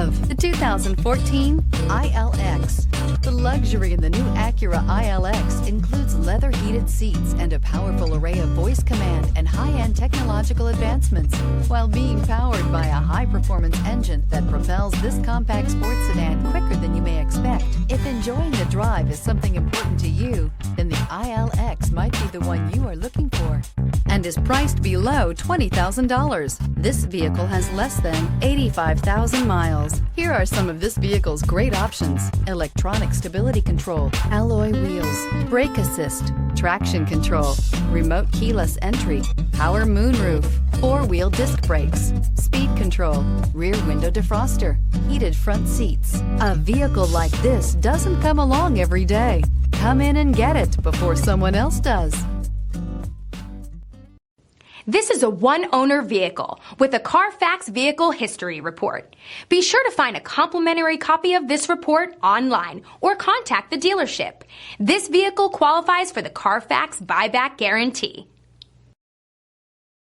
of the 2014 ILX. The luxury in the new Acura ILX includes leather heated seats and a powerful array of voice command and high-end technological advancements, while being powered by a high-performance engine that propels this compact sports sedan quicker than you may expect. If enjoying the drive is something important to you, then the ILX might be the one you are looking for, and is priced below $20,000. This vehicle has less than 85,000 miles. Here are some of this vehicle's great options: electronic stability control, alloy wheels, brake assist, traction control, remote keyless entry, power moonroof, four-wheel disc brakes, speed control, rear window defroster, heated front seats. A vehicle like this doesn't come along every day. Come in and get it before someone else does. This is a one-owner vehicle with a Carfax Vehicle History Report. Be sure to find a complimentary copy of this report online or contact the dealership. This vehicle qualifies for the Carfax Buyback Guarantee.